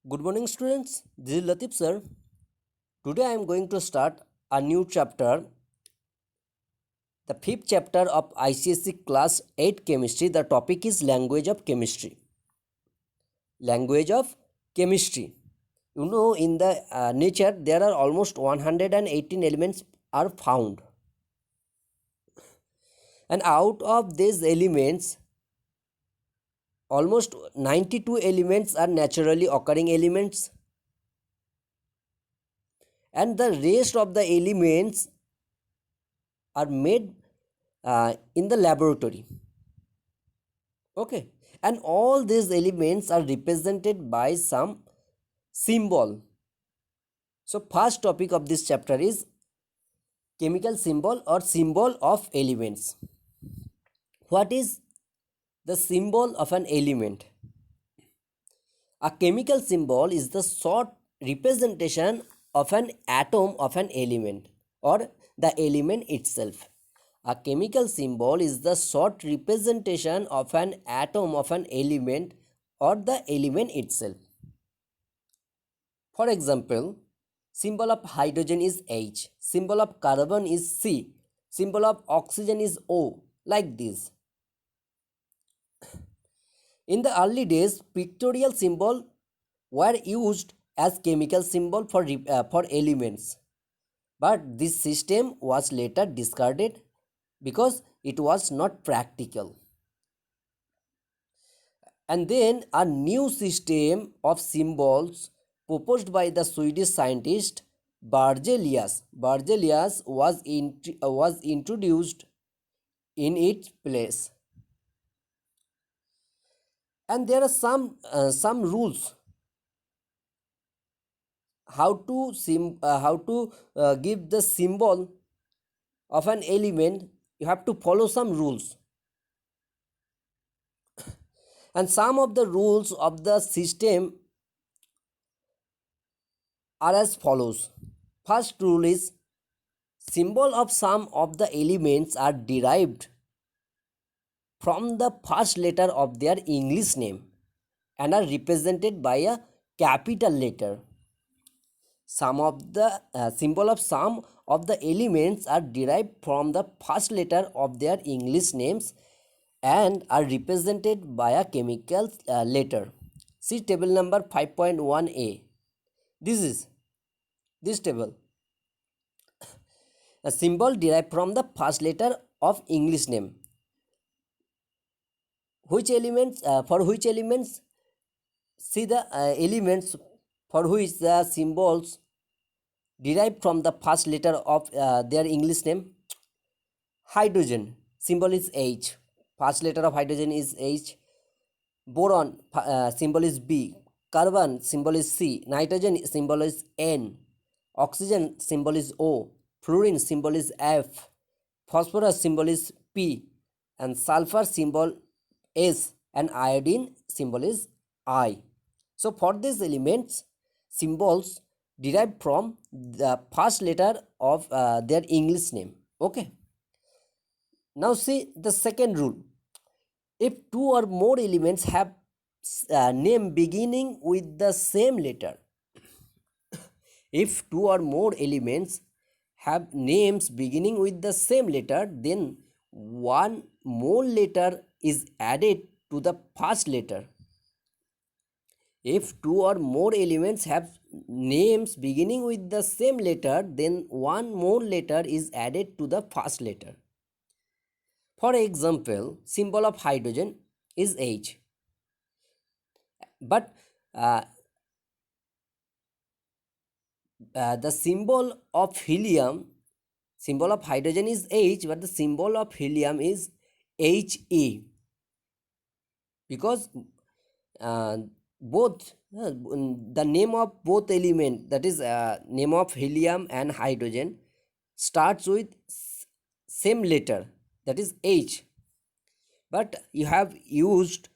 Good morning, students. This is Latif, sir. Today I am going to start a new chapter, the fifth chapter of ICSE Class 8 Chemistry. The topic is Language of Chemistry. Language of Chemistry. In the nature, there are almost 118 elements are found. And out of these elements, almost 92 elements are naturally occurring elements. And the rest of the elements are made in the laboratory. Okay, and all these elements are represented by some symbol. So first topic of this chapter is chemical symbol or symbol of elements. What is the symbol of an element? A chemical symbol is the short representation of an atom of an element or the element itself. A chemical symbol is the short representation of an atom of an element or the element itself. For example, symbol of hydrogen is H, symbol of carbon is C, symbol of oxygen is O, like this. In the early days, pictorial symbols were used as chemical symbol for elements, but this system was later discarded because it was not practical. And then a new system of symbols proposed by the Swedish scientist Berzelius. Berzelius was introduced in its place. And there are some rules how to give the symbol of an element. You have to follow some rules, and some of the rules of the system are as follows. First rule is symbol of some of the elements are derived from the first letter of their English name and are represented by a capital letter. Some of the symbol of some of the elements are derived from the first letter of their English names and are represented by a chemical letter. See table number 5.1a. This is this table. A symbol derived from the first letter of English name. Which elements? For which elements? See the elements for which the symbols derived from the first letter of their English name. Hydrogen symbol is H. First letter of hydrogen is H. Boron symbol is B. Carbon symbol is C. Nitrogen symbol is N. Oxygen symbol is O. Fluorine symbol is F. Phosphorus symbol is P. And sulfur symbol S. And iodine symbol is I. So for these elements, symbols derived from the first letter of their English name. Okay. Now see the second rule. If two or more elements have name beginning with the same letter, if two or more elements have names beginning with the same letter, then one more letter is added to the first letter. If two or more elements have names beginning with the same letter, then one more letter is added to the first letter. For example, symbol of hydrogen is H, but the symbol of hydrogen is H, but the symbol of helium is He, because both the name of both element, that is name of helium and hydrogen, starts with same letter, that is H, but you have used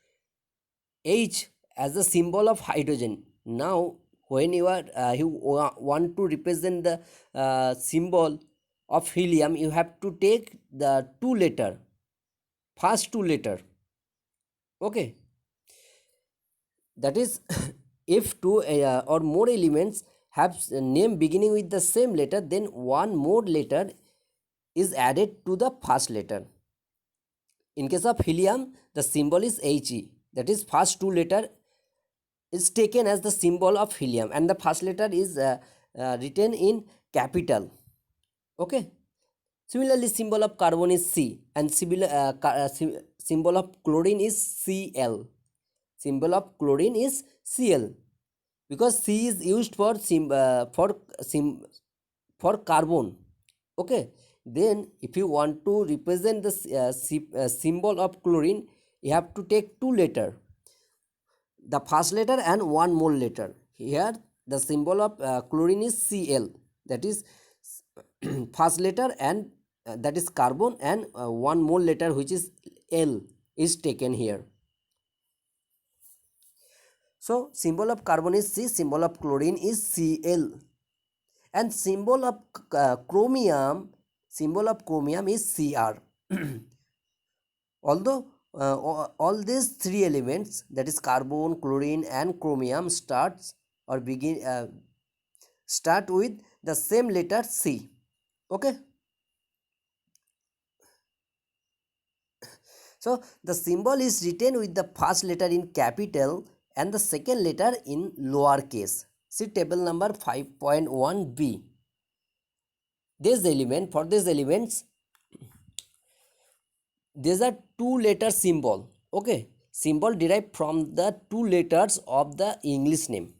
H as a symbol of hydrogen. Now when you want to represent the symbol of helium, you have to take the first two letter. Okay, that is if two or more elements have name beginning with the same letter, then one more letter is added to the first letter. In case of helium, the symbol is He, that is first two letter is taken as the symbol of helium and the first letter is written in capital. Okay. Similarly, symbol of carbon is C and symbol of chlorine is Cl. Symbol of chlorine is Cl because C is used for carbon. Okay. Then if you want to represent the symbol of chlorine, you have to take two letter, the first letter and one more letter. Here the symbol of chlorine is Cl, that is first letter and that is carbon, and one more letter which is L is taken here. So symbol of carbon is C, symbol of chlorine is Cl, and symbol of chromium is Cr. Although all these three elements, that is carbon, chlorine and chromium, start with the same letter C. Okay. So the symbol is written with the first letter in capital and the second letter in lowercase. See table number 5.1b. For these elements, these are two letter symbol. Okay, symbol derived from the two letters of the English name.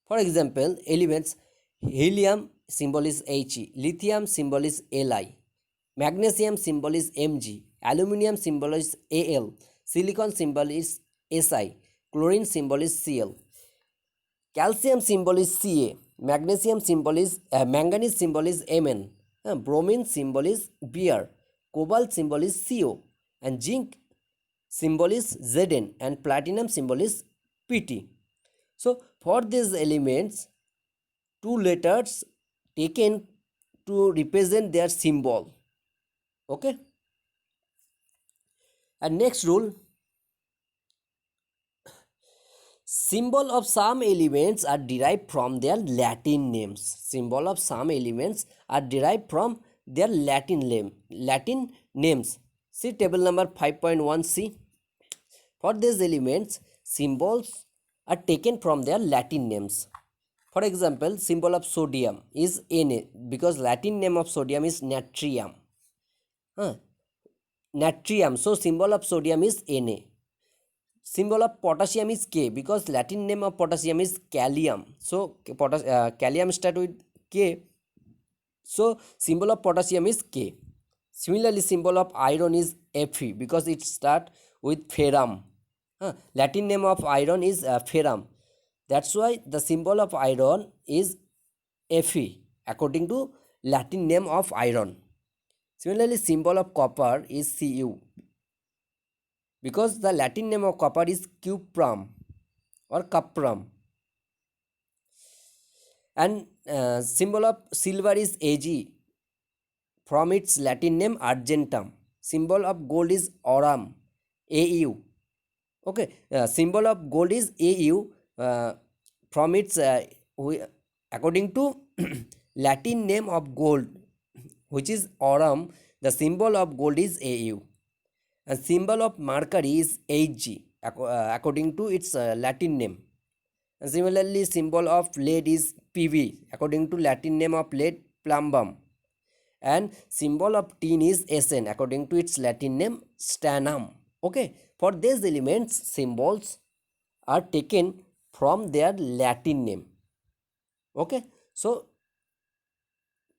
For example, elements helium symbol is He, lithium symbol is Li, magnesium symbol is Mg, aluminium symbol is Al, silicon symbol is Si, chlorine symbol is Cl, calcium symbol is Ca, magnesium symbol is manganese symbol is Mn, bromine symbol is Br, cobalt symbol is Co, and zinc symbol is Zn, and platinum symbol is Pt. So for these elements, two letters taken to represent their symbol. Okay. And next rule, symbol of some elements are derived from their Latin names. Symbol of some elements are derived from their Latin names. See table number 5.1c. For these elements, symbols are taken from their Latin names. For example, symbol of sodium is Na because Latin name of sodium is natrium. Natrium, so symbol of sodium is Na. Symbol of potassium is K because Latin name of potassium is kalium. So kalium start with K. So symbol of potassium is K. Similarly, symbol of iron is Fe because it start with ferrum. Latin name of iron is ferrum. That's why the symbol of iron is Fe according to Latin name of iron. Similarly, symbol of copper is Cu because the Latin name of copper is cuprum or cuprum. And symbol of silver is Ag from its Latin name argentum. Symbol of gold is aurum, Au. Okay, symbol of gold is Au from its according to Latin name of gold, which is aurum. The symbol of gold is Au, and symbol of mercury is Hg according to its Latin name. And similarly, symbol of lead is Pv according to Latin name of lead, plumbum. And symbol of tin is Sn according to its Latin name, stannum. Okay, for these elements, symbols are taken from their Latin name. Okay, so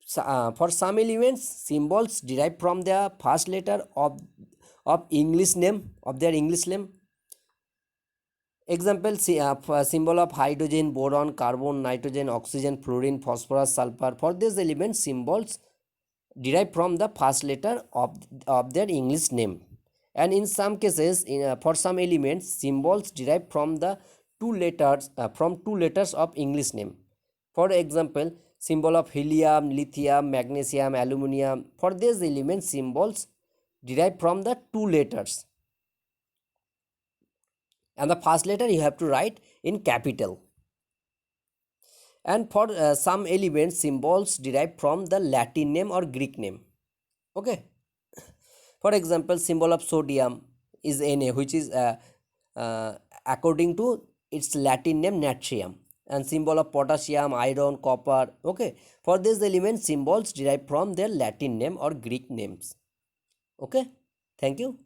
for some elements, symbols derive from the first letter of English name, of their English name. Example, symbol of hydrogen, boron, carbon, nitrogen, oxygen, fluorine, phosphorus, sulfur. For these elements, symbols derive from the first letter of their English name. And in some cases, for some elements, symbols derive from the two letters of English name. For example, symbol of helium, lithium, magnesium, aluminium. For these elements, symbols derive from the two letters. and the first letter you have to write in capital. And for some elements, symbols derived from the Latin name or Greek name. Okay. For example, symbol of sodium is Na, which is according to its Latin name natrium, and symbol of potassium, iron, copper. Okay. For these elements, symbols derived from their Latin name or Greek names. Okay. Thank you.